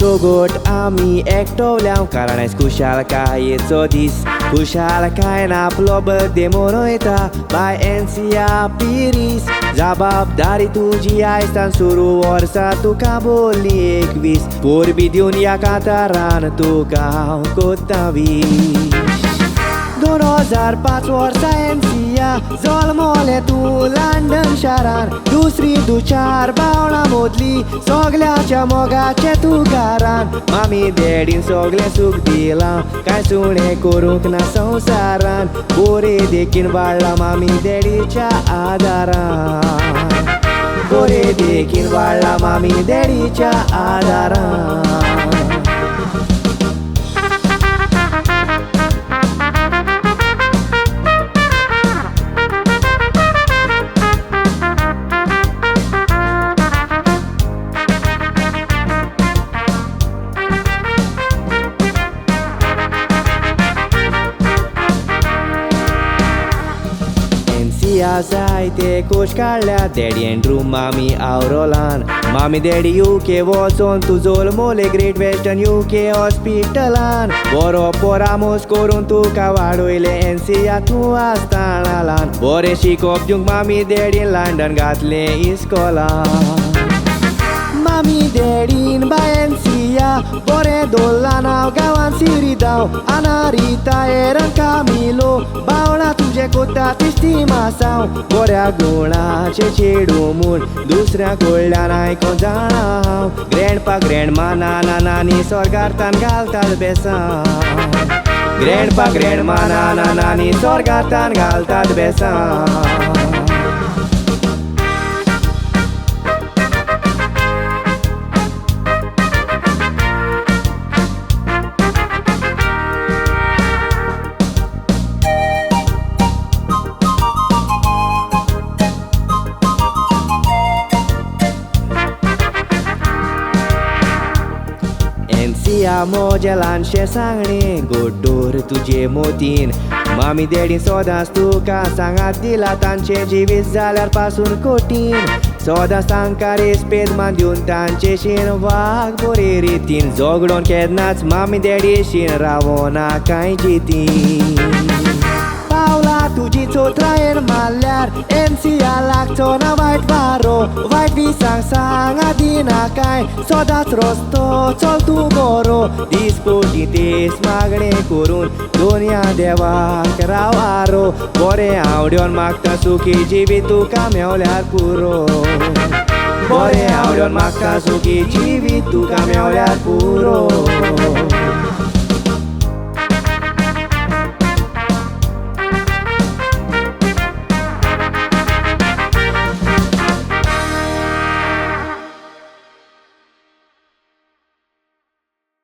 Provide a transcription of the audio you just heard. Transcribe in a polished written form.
सोगोट आमी एकटवल्या कारण आयज खुशालकायेचो दीस खुशालकायेन आपलो बर्थडे मनयता बाय एन्सिया पिरीस जबाबदारी तुजी आयजतान सुरू वर्सा तुका बोल्ली 21 पोरबी दिवन ह्या कांतारान तुका हांव कोत्ता वीश 2005 वर्सा एन्सिया जल्मले तूं लंडन शारान दुसरी दुचार भावना मोदली सगल्याच्या मोगाचे तूं घरान मामी डॅडीन सगळें सूख दिलां कांय सुणें करूंक ना संवसारान बोरे देखीन वाडला मामी डॅडीच्या आदारान बोरे देखीन वाडला मामी डॅडीच्या आदारान जायते कोश काडल्या डॅडी एंड्रू मामी आवरोलान मामी डॅडी यूके वचोन तूं जल्मोले ग्रेट वेस्टर्न यूके हॉस्पिटलान बरो परामोस करून तुका वाडयले एन्सिया तूं आसतानालान बरें शिकोवप दिवंक मामी डॅडीन लंडन घातलें इस्कॉलान मामी डॅडीन बाय एन्सिया बरें दवरलां नांव गांवांत सिरिदांव आनारिता एरन कामिलो बावळा तुजे कोता तिश्ती मासांव बऱ्या गुणाचे चेडू म्हूण दुसऱ्या कडल्यान आयको जाणा हांव ग्रँडपा ग्रँडमा नाना नानी स्वर्गार्थान घालतात बेसांव ग्रँडपा ग्रँडमा नाना नानी स्वर्गार्थान घालतात बेसांव एन्सिया म्हज्या ल्हानशें सांगणें गोड्डोर तुजे मोतीन मामी डॅडीन सदांच तुका सांगात दिला तांचें जिवीत जाल्यार पासून कठीण सदांच तांकां रेस्पेद मान दिवन तांचे शीन वाग बरे रितीन झगडोन केन्नाच मामी डॅडीशीन रावना कांय जितीन पावला तुजी चोत्रायेन मारल्यार एन्सिया लागचो ना वायट वारो वायट विसांग सांगा दिना कांय सदांच रस्तो चल तूं बरो दिसपोटी तेस मागणें करून दोनया देवाक रावारो बरें आवडोन मागता सुखी जिवीत तुका मेवल्यार पुरो बरें आवडोन मागता सुखी जिवीत तुका मेवल्यार पुरो